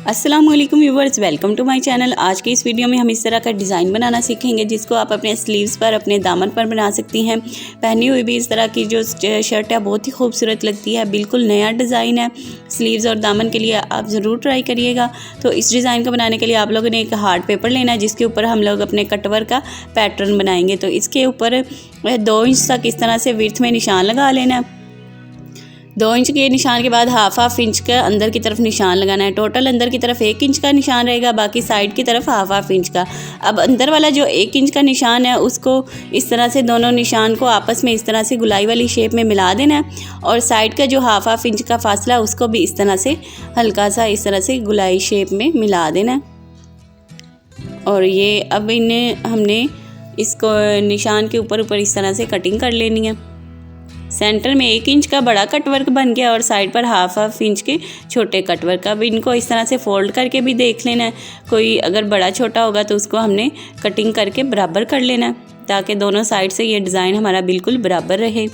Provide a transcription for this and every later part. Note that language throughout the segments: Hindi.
अस्सलाम वालेकुम viewers, welcome to my channel. आज की इस वीडियो में हम इस तरह का डिज़ाइन बनाना सीखेंगे जिसको आप अपने स्लीव्स पर, अपने दामन पर बना सकती हैं। पहनी हुई भी इस तरह की जो शर्ट है बहुत ही खूबसूरत लगती है। बिल्कुल नया डिज़ाइन है, स्लीव्स और दामन के लिए आप ज़रूर ट्राई करिएगा। तो इस डिज़ाइन को बनाने के लिए आप लोगों ने एक हार्ड पेपर लेना है जिसके ऊपर हम लोग अपने कटवर्क का पैटर्न बनाएंगे। तो इसके ऊपर 2 इंच तक इस तरह से विड्थ में निशान लगा लेना है। 2 इंच के निशान के बाद हाफ इंच का अंदर की तरफ निशान लगाना है। टोटल अंदर की तरफ 1 इंच का निशान रहेगा, बाकी साइड की तरफ हाफ इंच का। अब अंदर वाला जो 1 इंच का निशान है उसको इस तरह से दोनों निशान को आपस में इस तरह से गुलाई वाली शेप में मिला देना है, और साइड का जो हाफ इंच का फासला उसको भी इस तरह से हल्का सा इस तरह से गुलाई शेप में मिला देना है। और ये अब इन्हें हमने इसको निशान के ऊपर इस तरह से कटिंग कर लेनी है। सेंटर में 1 इंच का बड़ा कटवर्क बन गया और साइड पर हाफ इंच के छोटे कटवर्क। अब इनको इस तरह से फोल्ड करके भी देख लेना है, कोई अगर बड़ा छोटा होगा तो उसको हमने कटिंग करके बराबर कर लेना है ताकि दोनों साइड से ये डिज़ाइन हमारा बिल्कुल बराबर रहे।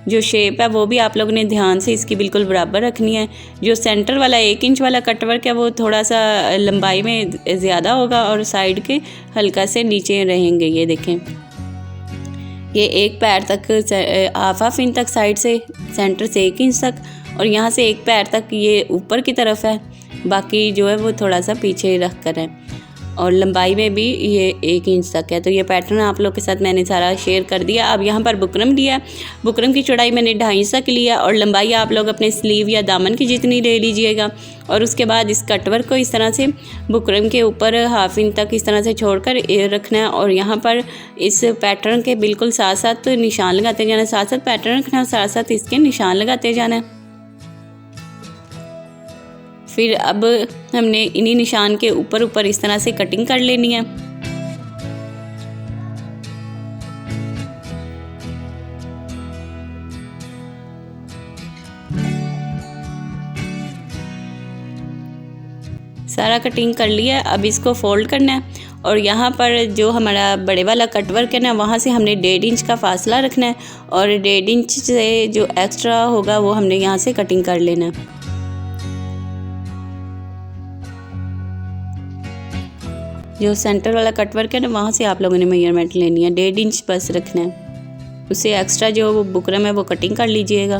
जो शेप है वो भी आप लोगों ने ध्यान से इसकी बिल्कुल बराबर रखनी है। जो सेंटर वाला 1 इंच वाला कटवर्क है वो थोड़ा सा लंबाई में ज़्यादा होगा और साइड के हल्का से नीचे रहेंगे। ये देखें, ये एक पैर तक हाफ इंच तक साइड से, सेंटर से 1 इंच तक, और यहाँ से एक पैर तक ये ऊपर की तरफ है, बाकी जो है वो थोड़ा सा पीछे रख कर है, और लंबाई में भी ये 1 इंच तक है। तो ये पैटर्न आप लोग के साथ मैंने सारा शेयर कर दिया। अब यहाँ पर बुकरम लिया, बुकरम की चौड़ाई मैंने 2.5 इंच तक लिया, और लंबाई आप लोग अपने स्लीव या दामन की जितनी ले लीजिएगा। और उसके बाद इस कटवर्क को इस तरह से बुकरम के ऊपर हाफ इंच तक इस तरह से छोड़कर रखना है, और यहाँ पर इस पैटर्न के बिल्कुल साथ साथ निशान लगाते जाना है। साथ साथ पैटर्न रखना है और साथ साथ इसके निशान लगाते जाना है। फिर अब हमने इन्हीं निशान के ऊपर इस तरह से कटिंग कर लेनी है। सारा कटिंग कर लिया। अब इसको फोल्ड करना है, और यहाँ पर जो हमारा बड़े वाला कटवर्क है ना, वहाँ से हमने 1.5 इंच का फासला रखना है, और 1.5 इंच से जो एक्स्ट्रा होगा वो हमने यहाँ से कटिंग कर लेना है। जो सेंटर वाला कटवर्क है ना, वहाँ से आप लोगों ने मेजरमेंट लेनी है, 1.5 इंच बस रखना है। उससे एक्स्ट्रा जो बुकरम है वो कटिंग कर लीजिएगा।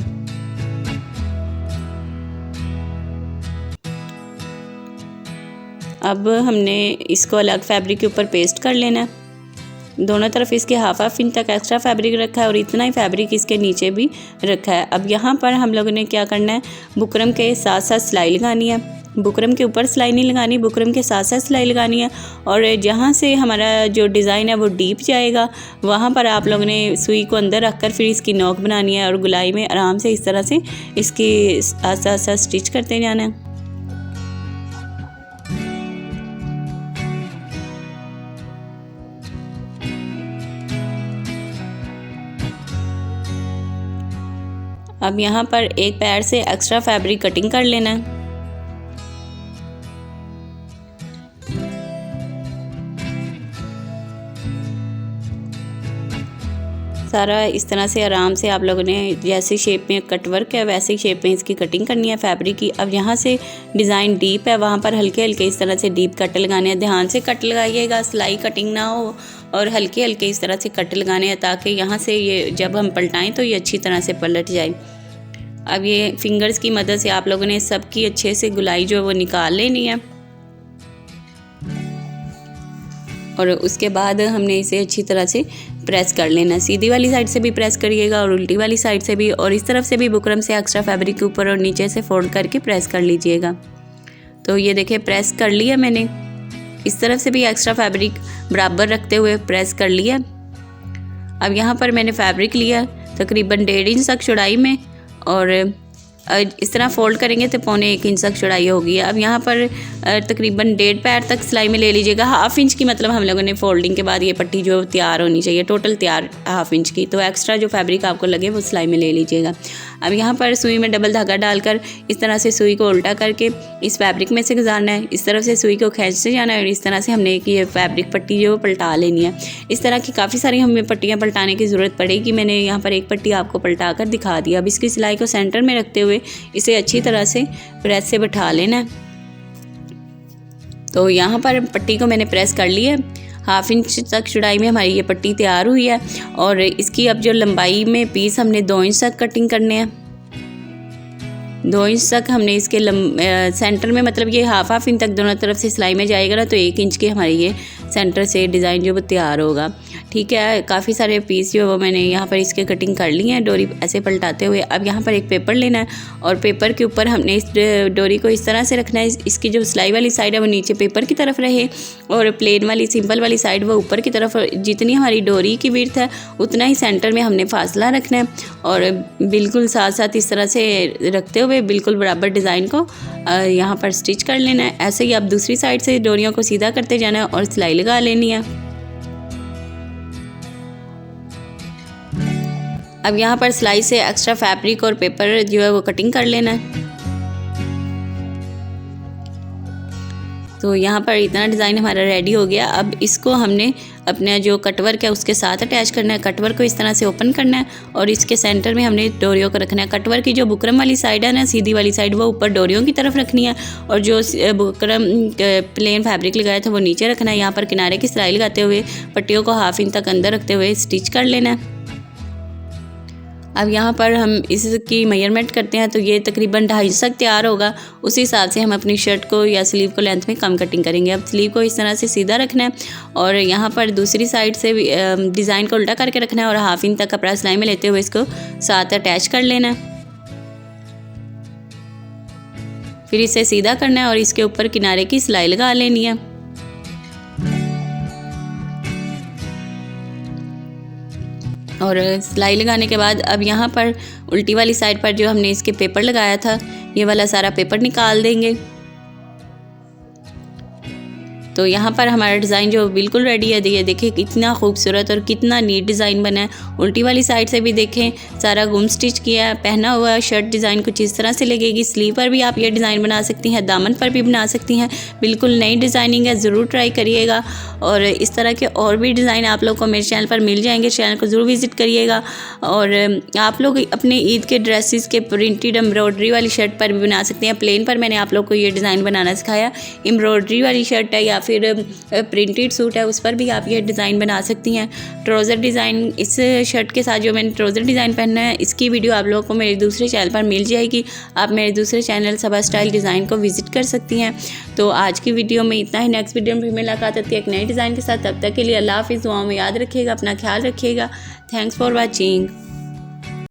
अब हमने इसको अलग फैब्रिक के ऊपर पेस्ट कर लेना है। दोनों तरफ इसके हाफ इंच तक एक्स्ट्रा फैब्रिक रखा है, और इतना ही फैब्रिक इसके नीचे भी रखा है। अब यहाँ पर हम लोगों ने क्या करना है, बुकरम के साथ साथ सिलाई लगानी है। बुकरम के ऊपर सिलाई नहीं लगानी, बुकरम के साथ साथ सिलाई लगानी है। और जहाँ से हमारा जो डिज़ाइन है वो डीप जाएगा, वहाँ पर आप लोगों ने सुई को अंदर रखकर फिर इसकी नोक बनानी है, और गुलाई में आराम से इस तरह से इसकी आस्ता आस्ता स्टिच करते जाना है। अब यहाँ पर एक पैर से एक्स्ट्रा फैब्रिक कटिंग कर लेना है। सारा इस तरह से आराम से आप लोगों ने जैसी शेप में कटवर्क है वैसे ही शेप में इसकी कटिंग करनी है फैब्रिक की। अब यहाँ से डिज़ाइन डीप है, वहाँ पर हल्के हल्के इस तरह से डीप कट लगाने हैं। ध्यान से कट लगाइएगा, सिलाई कटिंग ना हो, और हल्के हल्के इस तरह से कट लगाने हैं ताकि यहाँ से ये जब हम पलटाएं तो ये अच्छी तरह से पलट जाए। अब ये फिंगर्स की मदद से आप लोगों ने सबकी अच्छे से गुलाई जो है वो निकाल लेनी है, और उसके बाद हमने इसे अच्छी तरह से प्रेस कर लेना। सीधी वाली साइड से भी प्रेस करिएगा और उल्टी वाली साइड से भी, और इस तरफ से भी बुकरम से एक्स्ट्रा फैब्रिक के ऊपर और नीचे से फोल्ड करके प्रेस कर लीजिएगा। तो ये देखिए प्रेस कर लिया मैंने, इस तरफ से भी एक्स्ट्रा फैब्रिक बराबर रखते हुए प्रेस कर लिया। अब यहाँ पर मैंने फैब्रिक लिया तकरीबन 1.5 इंच तक चौड़ाई में, और इस तरह फोल्ड करेंगे तो 1.25 इंच तक चौड़ाई होगी। अब यहाँ पर तकरीबन 1.5 पैर तक सिलाई में ले लीजिएगा। हाफ इंच की मतलब हम लोगों ने फोल्डिंग के बाद ये पट्टी जो तैयार होनी चाहिए, टोटल तैयार हाफ इंच की। तो एक्स्ट्रा जो फैब्रिक आपको लगे वो सिलाई में ले लीजिएगा। अब यहाँ पर सुई में डबल धागा डालकर इस तरह से सुई को उल्टा करके इस फैब्रिक में से गुजारना है। इस तरफ से सुई को खींचते जाना है और इस तरह से हमने ये फैब्रिक पट्टी जो पलटा लेनी है। इस तरह की काफ़ी सारी हमें पट्टियाँ पलटाने की ज़रूरत पड़ेगी। मैंने यहाँ पर एक पट्टी आपको पलटा कर दिखा दिया। अब इसकी सिलाई को सेंटर में रखते हुए इसे अच्छी तरह से प्रेस से बैठा लेना है। तो यहाँ पर पट्टी को मैंने प्रेस कर लिया है। 1/2 इंच तक चौड़ाई में हमारी ये पट्टी तैयार हुई है और इसकी अब जो लंबाई में पीस हमने 2 इंच तक कटिंग करने हैं। 2 इंच तक हमने इसके सेंटर में, मतलब ये 1/2 इंच तक दोनों तरफ से सिलाई में जाएगा ना, तो 1 इंच के हमारी ये सेंटर से डिज़ाइन जो वो तैयार होगा। ठीक है, काफ़ी सारे पीस जो है वो मैंने यहाँ पर इसके कटिंग कर ली है डोरी ऐसे पलटाते हुए। अब यहाँ पर एक पेपर लेना है और पेपर के ऊपर हमने इस डोरी को इस तरह से रखना है, इसकी जो सिलाई वाली साइड है वो नीचे पेपर की तरफ रहे और प्लेन वाली सिंपल वाली साइड वो ऊपर की तरफ। जितनी हमारी डोरी की विड्थ है उतना ही सेंटर में हमने फासला रखना है और बिल्कुल साथ साथ इस तरह से रखते हुए बिल्कुल बराबर डिज़ाइन को यहाँ पर स्टिच कर लेना है। ऐसे ही आप दूसरी साइड से डोरियों को सीधा करते जाना है और सिलाई लगा लेनी है। अब यहाँ पर सिलाई से एक्स्ट्रा फैब्रिक और पेपर जो है वो कटिंग कर लेना है। तो यहाँ पर इतना डिज़ाइन हमारा रेडी हो गया। अब इसको हमने अपने जो कटवर्क है उसके साथ अटैच करना है। कटवर्क को इस तरह से ओपन करना है और इसके सेंटर में हमने डोरियों को रखना है। कटवर्क की जो बुकरम वाली साइड है ना, सीधी वाली साइड, वो ऊपर डोरियों की तरफ रखनी है और जो बुकरम प्लेन फैब्रिक लगाया था वो नीचे रखना है। यहाँ पर किनारे की सिलाई लगाते हुए पट्टियों को 1/2 इंच तक अंदर रखते हुए स्टिच कर लेना है। अब यहाँ पर हम इसकी मेजरमेंट करते हैं तो ये तकरीबन 2.5 तक तैयार होगा। उसी हिसाब से हम अपनी शर्ट को या स्लीव को लेंथ में कम कटिंग करेंगे। अब स्लीव को इस तरह से सीधा रखना है और यहाँ पर दूसरी साइड से डिज़ाइन को उल्टा करके रखना है और 1/2 इंच तक कपड़ा सिलाई में लेते हुए इसको साथ अटैच कर लेना है। फिर इसे सीधा करना है और इसके ऊपर किनारे की सिलाई लगा लेनी है। और सिलाई लगाने के बाद अब यहाँ पर उल्टी वाली साइड पर जो हमने इसके पेपर लगाया था, ये वाला सारा पेपर निकाल देंगे। तो यहाँ पर हमारा डिज़ाइन जो बिल्कुल रेडी है। ये देखिए कितना खूबसूरत और कितना नीट डिज़ाइन बना है। उल्टी वाली साइड से भी देखें सारा गुम स्टिच किया है। पहना हुआ शर्ट डिज़ाइन कुछ इस तरह से लगेगी। स्लीव पर भी आप ये डिज़ाइन बना सकती हैं, दामन पर भी बना सकती हैं। बिल्कुल नई डिज़ाइनिंग है, ज़रूर ट्राई करिएगा। और इस तरह के और भी डिज़ाइन आप लोग को मेरे चैनल पर मिल जाएंगे। चैनल को ज़रूर विज़िट करिएगा। और आप लोग अपने ईद के ड्रेसेस के प्रिंटेड एम्ब्रॉयडरी वाली शर्ट पर भी बना सकते हैं। प्लेन पर मैंने आप लोग को ये डिज़ाइन बनाना सिखाया। एम्ब्रॉयडरी वाली शर्ट है या फिर प्रिंटेड सूट है, उस पर भी आप ये डिज़ाइन बना सकती हैं। ट्राउज़र डिज़ाइन, इस शर्ट के साथ जो मैंने ट्राउज़र डिज़ाइन पहनना है, इसकी वीडियो आप लोगों को मेरे दूसरे चैनल पर मिल जाएगी। आप मेरे दूसरे चैनल सबा स्टाइल डिज़ाइन को विज़िट कर सकती हैं। तो आज की वीडियो में इतना ही। नेक्स्ट वीडियो में फिर मुलाकात होती है एक नए डिज़ाइन के साथ। तब तक के लिए अल्लाह हाफ़िज़। दुआओं में याद रखिएगा, अपना ख्याल रखिएगा। Thanks for watching.